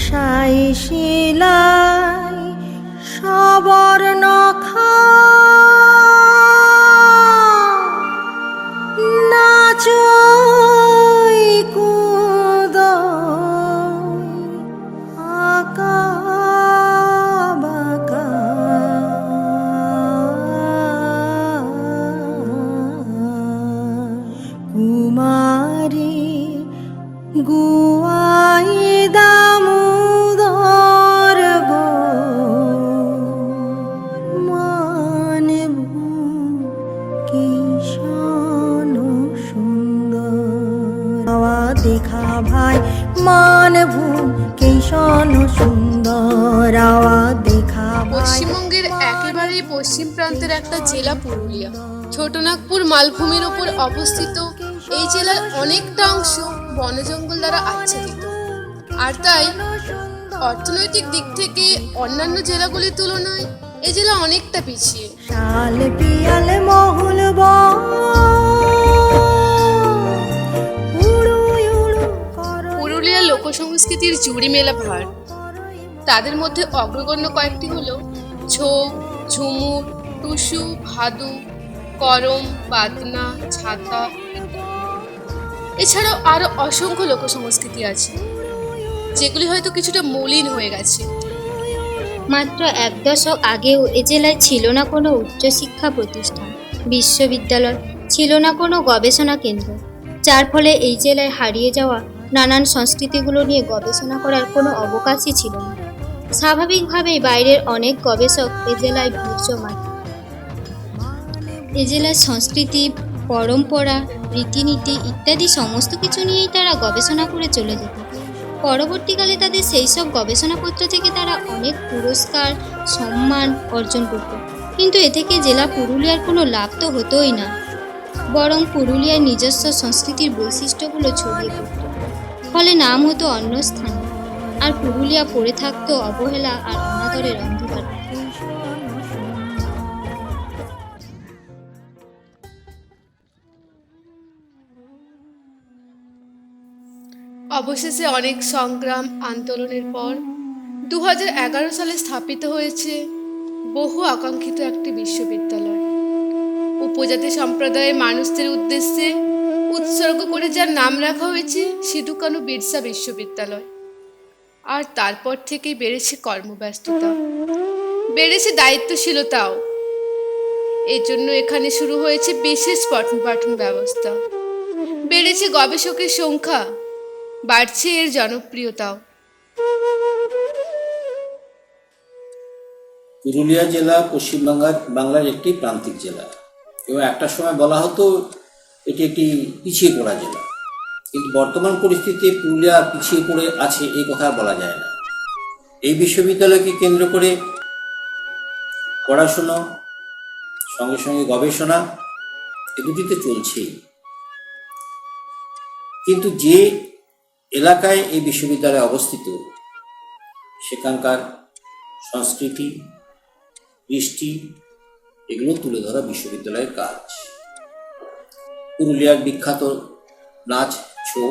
সাই শিলাই সবর্ণ নাচই কুদয় আঁকা বাঁকা কুমারী গুয়াই দামোদর গো মানভূ কিষাণ সুন্দর আওয়া দেখা ভাই মানভূ কিষাণ সুন্দর আওয়া দেখা ভাই। পশ্চিমবঙ্গের একেবারে পশ্চিম প্রান্তের একটা জেলা পুরুলিয়া। ছোটনাগপুর মালভূমির ওপর অবস্থিত এই জেলার অনেকটা অংশ বন জঙ্গল দ্বারা আচ্ছাদিত, আর তাই অর্থনৈতিক দিক থেকে অন্যান্য জেলাগুলির তুলনায় এই জেলা অনেকটা পিছিয়ে। শাল পিয়াল মহুল পুরুলিয়ার লোকসংস্কৃতির জুড়ি মেলা ভার। তাদের মধ্যে অগ্রগণ্য কয়েকটি হলো ছৌ, ঝুমুর, টুসু, ভাদু, করম, বাদনা, ছাতা। এছাড়াও আরো অসংখ্য লোকসংস্কৃতি আছে যেগুলি হয়তো কিছুটা মলিন হয়ে গেছে। মাত্র এক দশক আগেও এ জেলায় ছিল না কোনো উচ্চশিক্ষা প্রতিষ্ঠান, বিশ্ববিদ্যালয়, ছিল না কোনো গবেষণা কেন্দ্র, যার ফলে এই জেলায় হারিয়ে যাওয়া নানান সংস্কৃতিগুলো নিয়ে গবেষণা করার কোনো অবকাশই ছিল না। স্বাভাবিকভাবেই বাইরের অনেক গবেষক এ জেলায় ভিড় জমান। এ জেলার সংস্কৃতি, পরম্পরা, রীতিনীতি ইত্যাদি সমস্ত কিছু নিয়েই তারা গবেষণা করে চলে যেত। পরবর্তীকালে তাদের সেই সব গবেষণাপত্র থেকে তারা অনেক পুরস্কার, সম্মান অর্জন করত, কিন্তু এ থেকে জেলা পুরুলিয়ার কোনো লাভ তো হতোই না, বরং পুরুলিয়ার নিজস্ব সংস্কৃতির বৈশিষ্ট্যগুলো ছড়িয়ে পড়ত। ফলে নাম হতো অন্য স্থানে, আর পুরুলিয়া পড়ে থাকতো অবহেলা আর অনাদরের অন্ধকার। অবশেষে অনেক সংগ্রাম আন্দোলনের পর 2011 সালে স্থাপিত হয়েছে বহু আকাঙ্ক্ষিত একটি বিশ্ববিদ্যালয়। উপজাতি সম্প্রদায়ের মানুষদের উদ্দেশ্যে উৎসর্গ করে যার নাম রাখা হয়েছে সিধু কানু বিরসা বিশ্ববিদ্যালয়। আর তারপর থেকেই বেড়েছে কর্মব্যস্ততা, বেড়েছে দায়িত্বশীলতাও। এই জন্য এখানে শুরু হয়েছে বিশেষ পঠন পাঠন ব্যবস্থা, বেড়েছে গবেষকের সংখ্যা, বাড়ছে এর জনপ্রিয়তাও। পুরুলিয়া জেলা পশ্চিমবাংলার একটি প্রান্তিক জেলা, এবং একটা সময় বলা হতো এটি একটি পিছিয়ে পড়া জেলা, কিন্তু বর্তমান পরিস্থিতিতে পুরুলিয়া পিছিয়ে পড়ে আছে এই কথা বলা যায় না। এই বিশ্ববিদ্যালয়কে কেন্দ্র করে পড়াশোনা সঙ্গে সঙ্গে গবেষণা এ দুটিতে চলছেই, কিন্তু যে এলাকায় এই বিশ্ববিদ্যালয় অবস্থিত সেখানকার সংস্কৃতি, কৃষ্টি এগুলো তুলে ধরা বিশ্ববিদ্যালয়ের কাজ। পুরুলিয়ার বিখ্যাত নাচ, ছৌ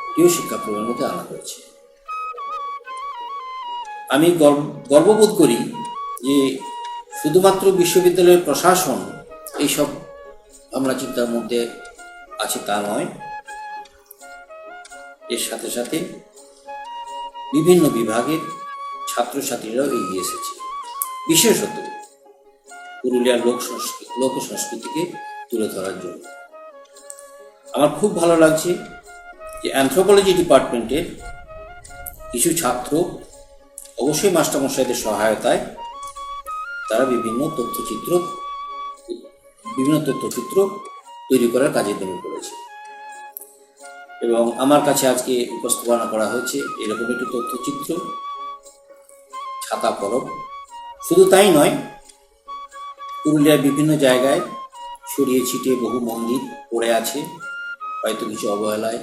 এটিও শিক্ষাক্রমের মধ্যে আনা হয়েছে। আমি গর্ববোধ করি যে শুধুমাত্র বিশ্ববিদ্যালয়ের প্রশাসন এইসব ভাবনা চিন্তার মধ্যে আছে তা নয়, এর সাথে সাথে বিভিন্ন বিভাগের ছাত্রছাত্রীরাও এগিয়ে এসেছে, বিশেষত পুরুলিয়ার লোক সংস্কৃতিকে তুলে ধরার জন্য। আমার খুব ভালো লাগছে যে অ্যানথ্রোপোলজি ডিপার্টমেন্টের কিছু ছাত্র অবশ্যই মাস্টারমশাইদের সহায়তায় তারা বিভিন্ন তথ্যচিত্র তৈরি করার কাজে নেমে পড়েছে, এবং আমার কাছে আজকে উপস্থাপনা করা হয়েছে এরকম একটি তথ্যচিত্র, ছাতা পরব। শুধু তাই নয়, পুরুলিয়ার বিভিন্ন জায়গায় ছড়িয়ে ছিটিয়ে বহু মন্দির পড়ে আছে, হয়তো কিছু অবহেলায়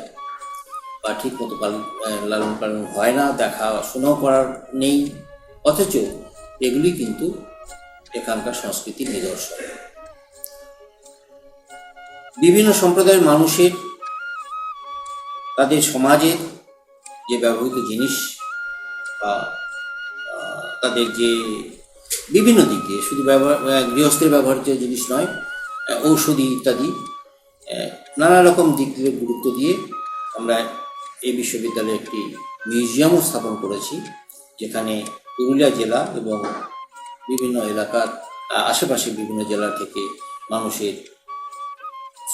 বা ঠিক মতো লালন পালন হয় না, দেখাশোনাও করার নেই, অথচ এগুলি কিন্তু এখানকার সংস্কৃতির নিদর্শন। বিভিন্ন সম্প্রদায়ের মানুষের তাদের সমাজের যে ব্যবহৃত জিনিস বা তাদের যে বিভিন্ন দিক দিয়ে শুধু গৃহস্থের ব্যবহার্য জিনিস নয়, ঔষধি ইত্যাদি নানা রকম দিক দিয়ে গুরুত্ব দিয়ে আমরা এই বিশ্ববিদ্যালয়ে একটি মিউজিয়ামও স্থাপন করেছি, যেখানে পুরুলিয়া জেলা এবং বিভিন্ন এলাকার আশেপাশে বিভিন্ন জেলা থেকে মানুষের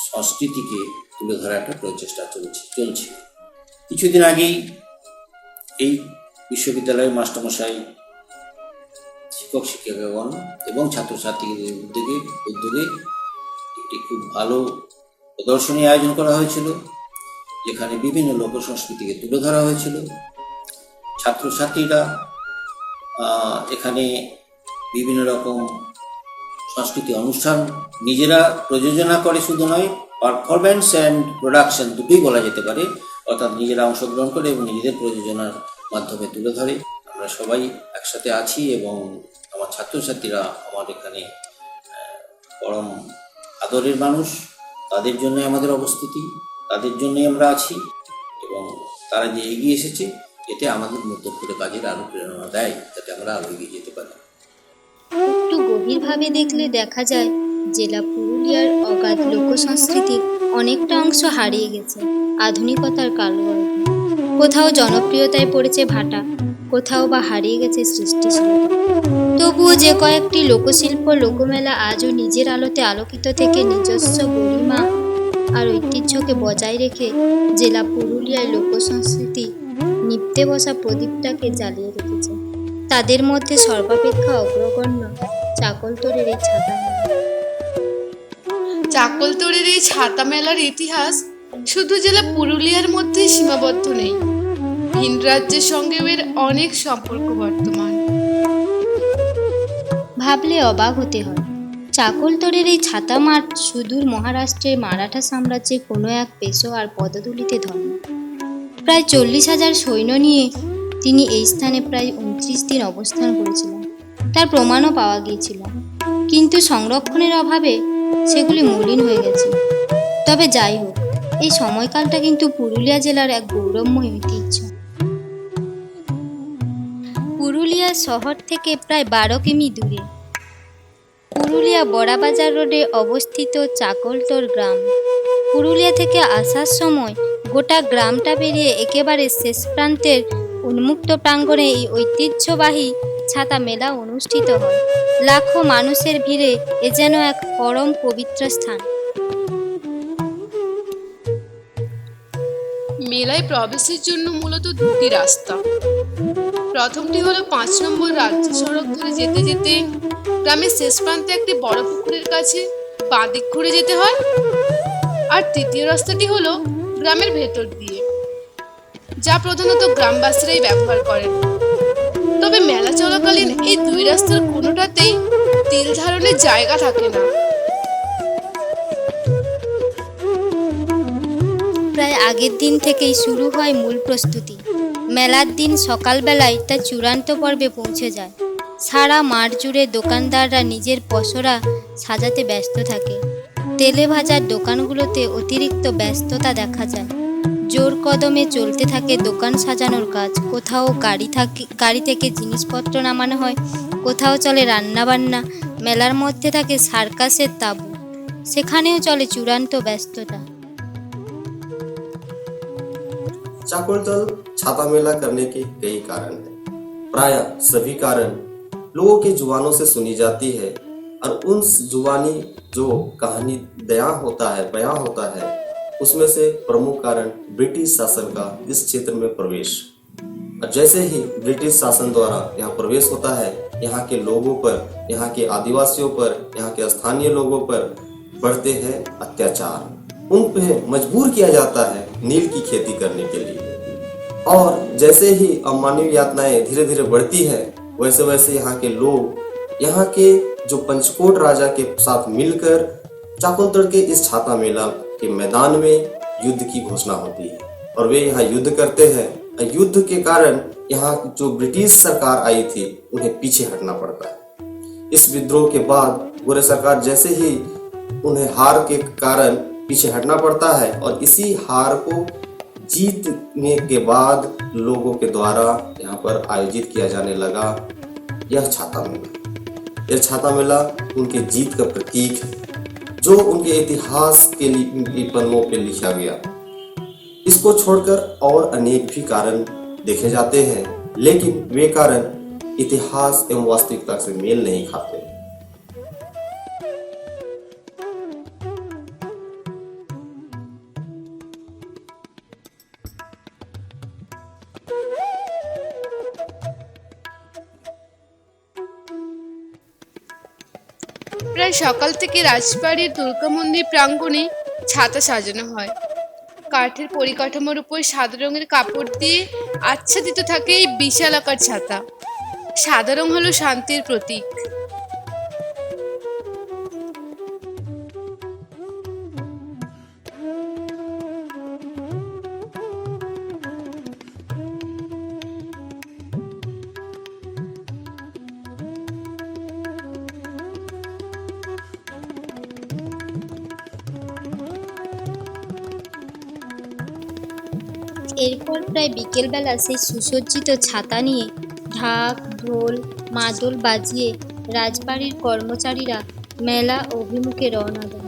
সংস্কৃতিকে তুলে ধরার একটা প্রচেষ্টা চলছে। কিছুদিন আগেই এই বিশ্ববিদ্যালয়ের মাস্টারমশাই, শিক্ষক শিক্ষিকাগণ এবং ছাত্রছাত্রীদের উদ্যোগে একটি খুব ভালো প্রদর্শনী আয়োজন করা হয়েছিল, যেখানে বিভিন্ন লোক সংস্কৃতিকে তুলে ধরা হয়েছিল। ছাত্রছাত্রীরা এখানে বিভিন্ন রকম সংস্কৃতি অনুষ্ঠান নিজেরা প্রযোজনা করে, শুধু নয় পারফরমেন্স অ্যান্ড প্রোডাকশন দুটোই বলা যেতে পারে, অর্থাৎ নিজেরা অংশগ্রহণ করে এবং নিজেদের প্রযোজনার মাধ্যমে তুলে ধরে। আমরা সবাই একসাথে আছি এবং আমার ছাত্রছাত্রীরা আমার এখানে পরম আদরের মানুষ, তাদের জন্য আমাদের অবস্থিতি, তাদের জন্যই আমরা আছি এবং তারা যে এগিয়ে এসেছে এতে আমাদের নতুন করে কাজের আরও প্রেরণা দেয়, যাতে আমরা আরও এগিয়ে যেতে পারি। একটু গভীরভাবে দেখলে দেখা যায় জেলা পুরুলিয়ার অগাধ লোকসংস্কৃতির অনেকটা অংশ হারিয়ে গেছে আধুনিকতার কালগর্ভে। কোথাও জনপ্রিয়তায় পড়েছে ভাটা, কোথাও বা হারিয়ে গেছে সৃষ্টিশীলতা। তবুও যে কয়েকটি লোকশিল্প লোকমেলা আজও নিজের আলোতে আলোকিত থেকে নিজস্ব গরিমা আর ঐতিহ্যকে বজায় রেখে জেলা পুরুলিয়ায় লোকসংস্কৃতি নিপতে বসা প্রদীপটাকে জ্বালিয়ে রেখেছে। তাদের মধ্যে সর্বাপেক্ষা অগ্রগণ্য চাকলতোড়ের এই ছাতা মেলা। চাকলতোড়ের এই ছাতা মেলার ইতিহাস শুধু জেলা পুরুলিয়ার মধ্যেই সীমাবদ্ধ নেই, ভিন রাজ্যের সঙ্গেও এর অনেক সম্পর্ক বর্তমান। ভাবলে অবাক হতে হয়, চাকলতোড়ের এই ছাতা মাঠ সুদূর মহারাষ্ট্রের মারাঠা সাম্রাজ্যের কোনো এক পেশোয়ার পদধূলিতে ধন্য। প্রায় 40,000 সৈন্য নিয়ে তিনি এই স্থানে প্রায় 29 দিন অবস্থান করেছিলেন। তার প্রমাণও পাওয়া গিয়েছিল, কিন্তু সংরক্ষণের অভাবে সেগুলি মলিন হয়ে গেছে। তবে যাই হোক, এই সময়কালটা কিন্তু পুরুলিয়া জেলার এক গৌরবময় ঐতিহ্য। পুরুলিয়া শহর থেকে প্রায় 12 কিমি দূরে পুরুলিয়া বড়াবাজার রোডে অবস্থিত চাকলতোড় গ্রাম। পুরুলিয়া থেকে আসার সময় গোটা গ্রামটা পেরিয়ে একেবারে শেষ প্রান্তের উন্মুক্ত প্রাঙ্গণে এই ঐতিহ্যবাহী ছাতা মেলা অনুষ্ঠিত হয়। লাখো মানুষের ভিড়ে এ যেন এক পরম পবিত্র স্থান। মেলায় প্রবেশের জন্য মূলত দুটি রাস্তা। প্রথমটি হলো 5 নম্বর রাজ্য সড়ক ধরে যেতে যেতে গ্রামের শেষ প্রান্তে একটি বড় পুকুরের কাছে বাঁ দিক ঘুরে যেতে হয়, আর তৃতীয় রাস্তাটি হলো গ্রামের ভেতর দিয়ে, যা প্রধানত গ্রামবাসীরাই ব্যবহার করেন। তবে মেলা চলাকালীন এই দুই রাস্তার কোনোটাতেই তিল ধারণের জায়গা থাকে না। প্রায় আগের দিন থেকেই শুরু হয় মূল প্রস্তুতি। মেলার দিন সকালবেলায় তা চূড়ান্ত পর্বে পৌঁছে যায়। সারা মাঠ জুড়ে দোকানদাররা নিজের পসরা সাজাতে ব্যস্ত থাকে। তেলে ভাজার দোকানগুলোতে অতিরিক্ত ব্যস্ততা দেখা যায়। জোর কদমে চলতে থাকে দোকান সাজানোর কাজ। কোথাও গাড়ি থেকে জিনিসপত্র নামানো হয়, কোথাও চলে রান্নাবান্না। মেলার মধ্যে থাকে সার্কাসের তাঁবু, সেখানেও চলে চূড়ান্ত ব্যস্ততা। चाकोलतोड़ छाता मेला करने के कई कारण हैं। प्राय सभी कारण लोगों के जुबानों से सुनी जाती है और उन जुबानी जो कहानी बयां होता है उसमें से प्रमुख कारण ब्रिटिश शासन का इस क्षेत्र में प्रवेश। और जैसे ही ब्रिटिश शासन द्वारा यहाँ प्रवेश होता है, यहाँ के लोगों पर, यहाँ के आदिवासियों पर, यहाँ के स्थानीय लोगों पर बढ़ते हैं अत्याचार। उन पे मजबूर किया जाता है नील की खेती करने के लिए। और जैसे ही अमानवीय यातनाएं धीरे धीरे बढ़ती है, वैसे वैसे यहाँ के लोग, यहाँ के जो पंचकोट राजा के साथ मिलकर चाकोलतोड़ के इस छाता मेला के मैदान में युद्ध की घोषणा होती है और वे यहाँ युद्ध करते हैं। युद्ध के कारण यहाँ जो ब्रिटिश सरकार आई थी उन्हें पीछे हटना पड़ता है। इस विद्रोह के बाद गोरे सरकार जैसे ही उन्हें हार के कारण पीछे हटना पड़ता है और इसी हार को जीतने के बाद लोगों के द्वारा यहाँ पर आयोजित किया जाने लगा यह छाता मेला। यह छाता मेला उनके जीत का प्रतीक है, जो उनके इतिहास के पन्नों पे लिखा गया। इसको छोड़कर और अनेक भी कारण देखे जाते हैं, लेकिन वे कारण इतिहास एवं वास्तविकता से मेल नहीं खाते। প্রায় সকাল থেকে রাজবাড়ির দুর্গা মন্দির প্রাঙ্গণে ছাতা সাজানো হয়। কাঠের পরিকাঠামোর উপর সাদা রঙের কাপড় দিয়ে আচ্ছাদিত থাকে এই বিশাল আকার ছাতা। সাদা রং হলো শান্তির প্রতীক। এরপর প্রায় বিকেলবেলা সেই সুসজ্জিত ছাতা নিয়ে ঢাক ঢোল মাদল বাজিয়ে রাজবাড়ির কর্মচারীরা মেলা অভিমুখে রওনা দেন।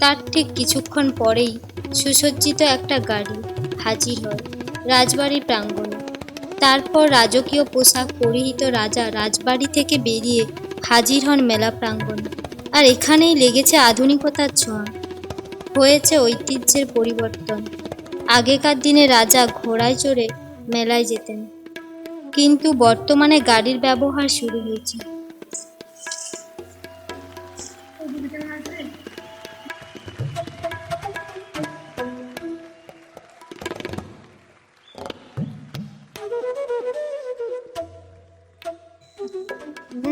তার ঠিক কিছুক্ষণ পরেই সুসজ্জিত একটা গাড়ি হাজির হয় রাজবাড়ির প্রাঙ্গণে। তারপর রাজকীয় পোশাক পরিহিত রাজা রাজবাড়ি থেকে বেরিয়ে হাজির হন মেলা প্রাঙ্গণে। আর এখানেই লেগেছে আধুনিকতার ছোঁয়া, হয়েছে ঐতিহ্যের পরিবর্তন। আগেকার দিনে রাজা ঘোড়ায় চড়ে মেলায় যেতেন, কিন্তু বর্তমানে গাড়ির ব্যবহার শুরু হয়েছে।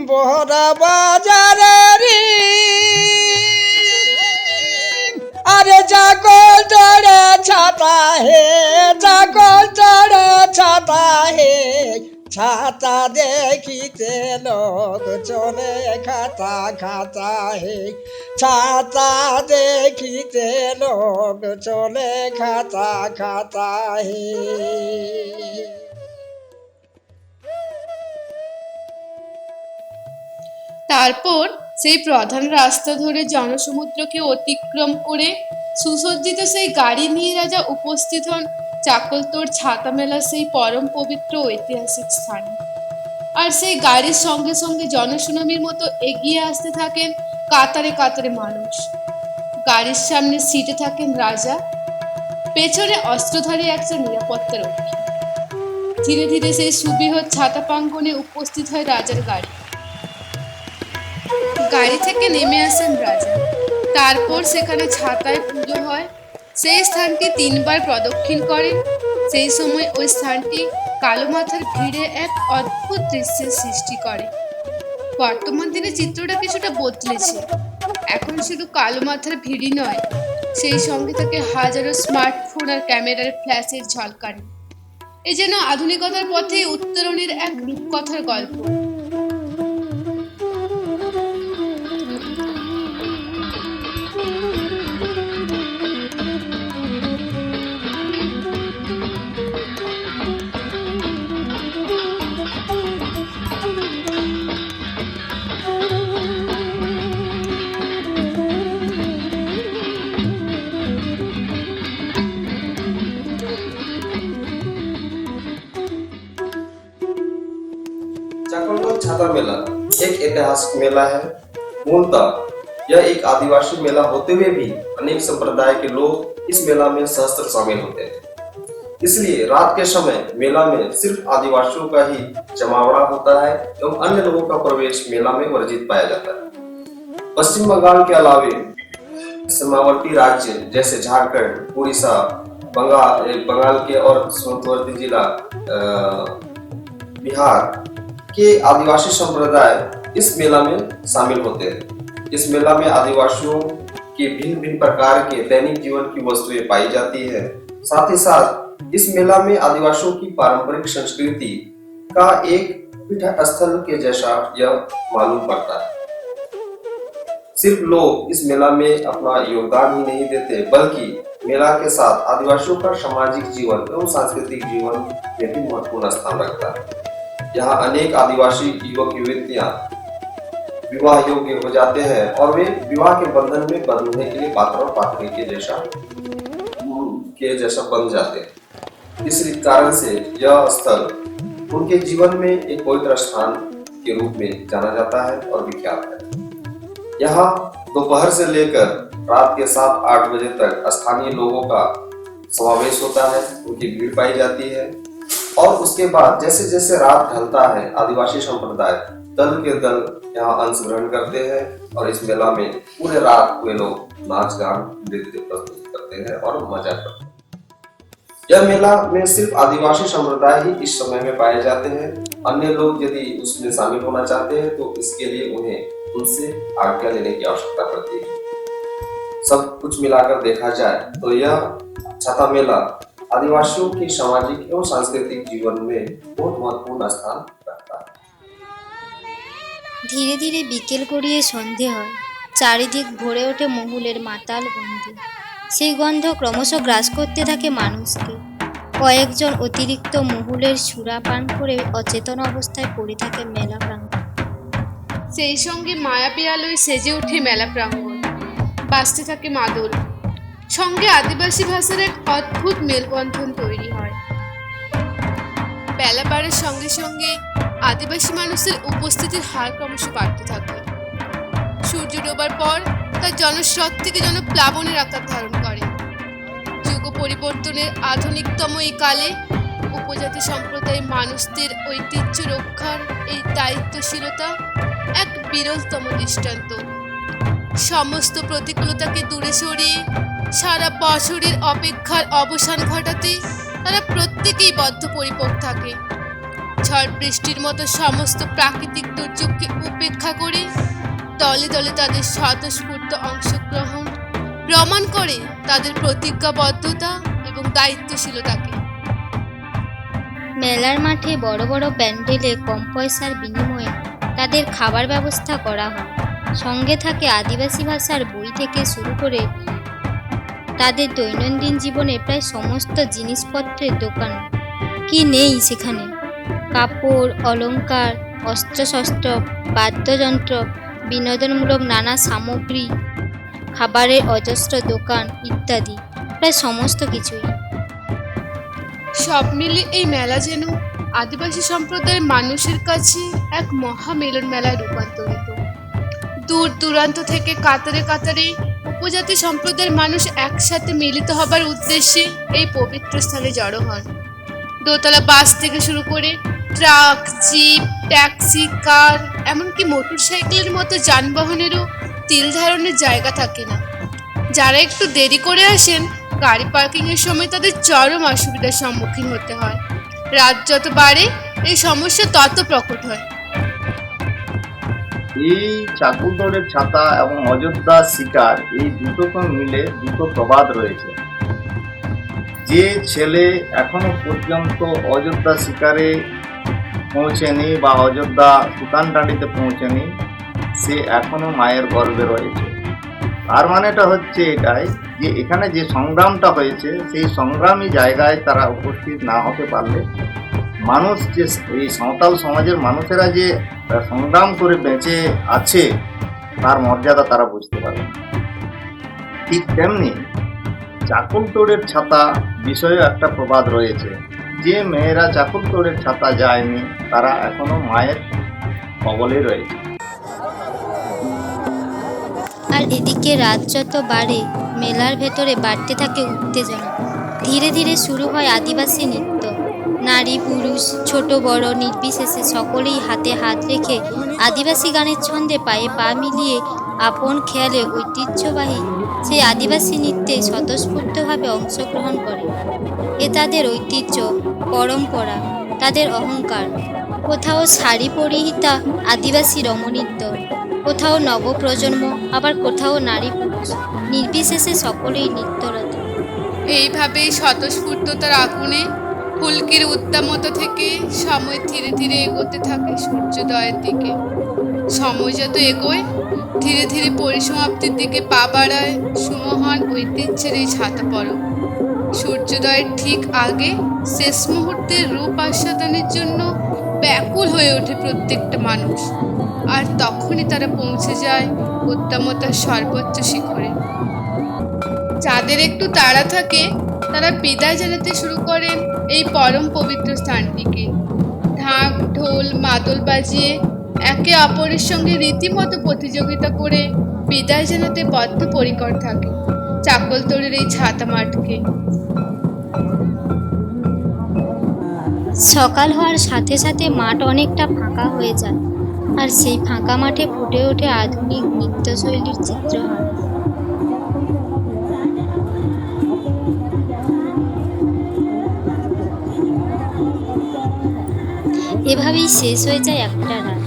বহরা বাজারে রে আরে জাগল চড়ে ছাতা হে, জাগল চড়ে ছাতা হে, ছাতা দেখিতে লোক চলে খাতা খাতা হে, ছাতা দেখিতে লোক চলে খাতা খাতা হে। তারপর সেই প্রধান রাস্তা ধরে জনসমুদ্রকে অতিক্রম করে সুসজ্জিত সেই গাড়ি নিয়ে রাজা উপস্থিত হন চাকলতোড় ছাতা মেলা সেই পরম পবিত্র ঐতিহাসিক স্থানে। আর সেই গাড়ির সঙ্গে সঙ্গে জনসুনামির মতো এগিয়ে আসতে থাকেন কাতারে কাতারে মানুষ। গাড়ির সামনে সিটে থাকেন রাজা, পেছনে অস্ত্রধারী একজন নিরাপত্তা রক্ষী। ধীরে ধীরে সেই সুবৃহৎ ছাতা প্রাঙ্গণে উপস্থিত হয় রাজার গাড়ি। গাড়ি থেকে নেমে আসেন রাজা। তারপর সেখানে ছাতায় পুজো হয়। সেই স্থানটি 3 বার প্রদক্ষিণ করেন। সেই সময় ওই স্থানটি কালো মাথার ভিড়ে এক অদ্ভুত দৃশ্যের সৃষ্টি করে। বর্তমান দিনে চিত্রটা কিছুটা বদলেছে। এখন শুধু কালো মাথার ভিড়ই নয়, সেই সঙ্গে থাকে হাজারো স্মার্টফোন আর ক্যামেরার ফ্ল্যাশের ঝলকানি। এ যেন আধুনিকতার পথে উত্তরণের এক রূপকথার গল্প। चाकलतोड़ छाता मेला एक ऐतिहासिक मेला है। मूलतः यह एक आदिवासी मेला होते हुए भी अनेक संप्रदाय के लोग इस मेला में सहस्त्र शामिल होते हैं। इसलिए रात के समय मेला में सिर्फ आदिवासियों का ही जमावड़ा होता है एवं अन्य लोगों का प्रवेश मेला में वर्जित पाया जाता है। पश्चिम बंगाल के अलावे सीमावर्ती राज्य जैसे झारखंड, उड़ीसा, बंगाल के और सीमावर्ती जिला बिहार के आदिवासी संप्रदाय इस मेला में शामिल होते हैं। इस मेला में आदिवासियों के भिन्न भिन्न प्रकार के दैनिक जीवन की वस्तुएं पाई जाती है। साथ ही साथ इस मेला में आदिवासियों की पारंपरिक संस्कृति का एक पीठस्थल के जैसा यह मालूम पड़ता है। सिर्फ लोग इस मेला में अपना योगदान ही नहीं देते, बल्कि मेला के साथ आदिवासियों का सामाजिक जीवन एवं सांस्कृतिक जीवन में भी महत्वपूर्ण स्थान रखता है। यहाँ अनेक आदिवासी युवक युवतियां विवाह योग्य हो जाते हैं और वे विवाह के बंधन में बंधने के लिए पात्र और पात्री के जैसा बन जाते हैं। इस कारण से यह स्थल उनके जीवन में एक पवित्र स्थान के रूप में जाना जाता है और विख्यात है। यहाँ दोपहर से लेकर रात के 7-8 बजे तक स्थानीय लोगों का समावेश होता है, उनकी भीड़ पाई जाती है और उसके बाद जैसे जैसे रात ढलता है आदिवासी संप्रदाय दल के दल यहाँ अंश ग्रहण करते हैं और इस मेला में पूरे रात वे लोग नाच गान नृत्य प्रस्तुत करते हैं और मजा करते हैं। यह मेला में सिर्फ आदिवासी संप्रदाय ही इस समय में पाए जाते हैं। अन्य लोग यदि उसमें शामिल होना चाहते हैं तो इसके लिए उन्हें उनसे आज्ञा लेने की आवश्यकता पड़ती है। सब कुछ मिलाकर देखा जाए तो यह छाता मेला आदिवासियों के सामाजिक एवं सांस्कृतिक जीवन में बहुत महत्वपूर्ण स्थान रखता है। ধীরে ধীরে বিকেল গড়িয়ে সন্ধে হয়, চারিদিক ভরে ওঠে মহুলের মাতাল গন্ধে। সেই গন্ধ ক্রমশ গ্রাস করতে থাকে মানুষকে। কয়েকজন অতিরিক্ত মহুলের সুরা পান করে অচেতন অবস্থায় পড়ে থাকে মেলা প্রাঙ্গণ। সেই সঙ্গে মায়াবী আলোয় সেজে ওঠে মেলা প্রাঙ্গণ, বাজতে থাকে মাদল, সঙ্গে আদিবাসী ভাষার এক অদ্ভুত মেলবন্ধন তৈরি হয়। বেলা বাড়ার সঙ্গে সঙ্গে আদিবাসী মানুষের উপস্থিতির হার ক্রমশ বাড়তে থাকে। সূর্য ডোবার পর তার জনস্রোত থেকে যেন প্লাবনের আকার ধারণ করে। যুগ পরিবর্তনের আধুনিকতম এই কালে উপজাতি সম্প্রদায়ের মানুষদের ঐতিহ্য রক্ষার এই দায়িত্বশীলতা এক বিরলতম দৃষ্টান্ত। সমস্ত প্রতিকূলতাকে দূরে সরিয়ে সারা বছরের অপেক্ষার অবসান ঘটাতে তারা প্রত্যেকেই বদ্ধপরিকর থাকে। ঝড় বৃষ্টির মতো সমস্ত প্রাকৃতিক দুর্যোগকে উপেক্ষা করে দলে দলে তাদের স্বতঃস্ফূর্ত অংশগ্রহণ প্রমাণ করে তাদের প্রতিজ্ঞাবদ্ধতা এবং দায়িত্বশীলতাকে। মেলার মাঠে বড় বড় প্যান্ডেলে কম পয়সার বিনিময়ে তাদের খাবার ব্যবস্থা করা হয়। সঙ্গে থাকে আদিবাসী ভাষার বই থেকে শুরু করে তাদের দৈনন্দিন জীবনে প্রায় সমস্ত জিনিসপত্রের দোকান। কি নেই সেখানে? কাপড়, অলংকার, অস্ত্রশস্ত্র, বাদ্যযন্ত্র, বিনোদনমূলক নানা সামগ্রী, খাবারের অজস্র দোকান ইত্যাদি, প্রায় সমস্ত কিছুই। সব মিলে এই মেলা যেন আদিবাসী সম্প্রদায়ের মানুষের কাছে এক মহামিলন মেলায় রূপান্তরিত। দূর দূরান্ত থেকে কাতারে কাতারে উপজাতি সম্প্রদায়ের মানুষ একসাথে মিলিত হবার উদ্দেশ্যে এই পবিত্র স্থানে জড়ো হন। দোতলা বাস থেকে শুরু করে ট্রাক, জিপ, ট্যাক্সি, কার, এমনকি মোটরসাইকেলের মতো যানবাহনেরও তিল ধারণের জায়গা থাকে না। যারা একটু দেরি করে আসেন গাড়ি পার্কিংয়ের সময় তাদের চরম অসুবিধার সম্মুখীন হতে হয়। রাত যত বাড়ে এই সমস্যা তত প্রকট হয়। এই চাকুলতোড়ের ছাতা এবং অযোধ্যা শিকার এই দুটোকে মিলে দুটো প্রবাদ রয়েছে। যে ছেলে এখনো পর্যন্ত অযোধ্যা শিকারে পৌঁছেনি বা অযোধ্যা সুতানডাঁডিতে পৌঁছেনি, সে এখনো মায়ের গর্ভে রয়েছে। তার মানেটা হচ্ছে এটাই যে এখানে যে সংগ্রামটা হয়েছে সেই সংগ্রামী জায়গায় তারা উপস্থিত না হতে পারলে মানুষ যে এই সাঁওতাল সমাজের মানুষেরা যে সংগ্রাম করে বেঁচে আছে তার মর্যাদা তারা বুঝতে পারে না। ঠিক তেমনি চাকুলতোড়ের ছাতা বিষয়ে একটা প্রবাদ রয়েছে, যে মেয়েরা চাকুলতোড়ের ছাতা যায়নি তারা এখনো মায়ের কবলে রয়েছে। আর এদিকে রাত যত বাড়ে মেলার ভেতরে বাড়তে থাকে উত্তেজনা। ধীরে ধীরে শুরু হয় আদিবাসী নৃত্য। নারী পুরুষ ছোট বড় নির্বিশেষে সকলেই হাতে হাত রেখে আদিবাসী গানের ছন্দে পায়ে পা মিলিয়ে আপন খেয়ালে ঐতিহ্যবাহী সেই আদিবাসী নৃত্যে স্বতঃস্ফূর্তভাবে অংশগ্রহণ করে। এ তাদের ঐতিহ্য, পরম্পরা, তাদের অহংকার। কোথাও শাড়ি পরিহিতা আদিবাসী রমণীর দল, কোথাও নবপ্রজন্ম, আবার কোথাও নারী পুরুষ, নির্বিশেষে সকলেই নৃত্যরত। এইভাবেই স্বতঃস্ফূর্ততার আগুনে ফুলকির উদ্দামতা থেকে সময় ধীরে ধীরে এগোতে থাকে সূর্যোদয়ের দিকে। সময় যত এগোয় ধীরে ধীরে পরিসমাপ্তির দিকে পা বাড়ায় সুমহান ঐতিহ্যের এই ছাতা পরব। সূর্যোদয়ের ঠিক আগে শেষ মুহূর্তের রূপ আস্বাদনের জন্য ব্যাকুল হয়ে ওঠে প্রত্যেকটা মানুষ, আর তখনই তারা পৌঁছে যায় উদ্দামতার সর্বোচ্চ শিখরে। যাদের একটু তাড়া থাকে তারা বিদায় জানাতে শুরু করেন এই পরম পবিত্র স্থানটিকে। ঢাক ঢোল মাদল বাজিয়ে একে অপরের সঙ্গে রীতিমতো প্রতিযোগিতা করে বিদায় জানাতে বদ্ধপরিকর থাকে চাকলতোড়ের এই ছাতা মাঠকে। সকাল হওয়ার সাথে সাথে মাঠ অনেকটা ফাঁকা হয়ে যায়, আর সেই ফাঁকা মাঠে ফুটে ওঠে আধুনিক নৃত্যশৈলীর চিত্রহার। এভাবেই শেষ হয়ে যায় একটা রাত,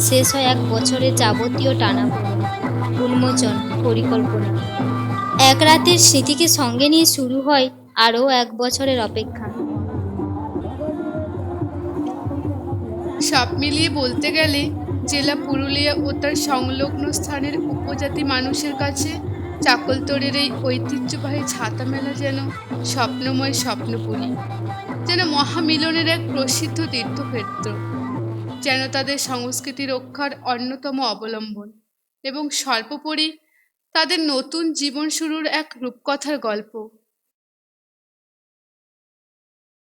শেষ হয় এক বছরের যাবতীয় টানাপোড়েন, উন্মোচন, পরিকল্পনা। এক রাতের স্মৃতিকে সঙ্গে নিয়ে শুরু হয় আরও এক বছরের অপেক্ষা। সব মিলিয়ে বলতে গেলে জেলা পুরুলিয়া ও তার সংলগ্ন স্থানের উপজাতি মানুষের কাছে চাকলতোড়ের এই ঐতিহ্যবাহী ছাতা মেলা যেন স্বপ্নময় স্বপ্নপুরী, যেন মহামিলনের এক প্রসিদ্ধ তীর্থক্ষেত্র, যেন তাদের সংস্কৃতি রক্ষার অন্যতম অবলম্বন এবং সর্বোপরি তাদের নতুন জীবন শুরুর এক রূপকথার গল্প।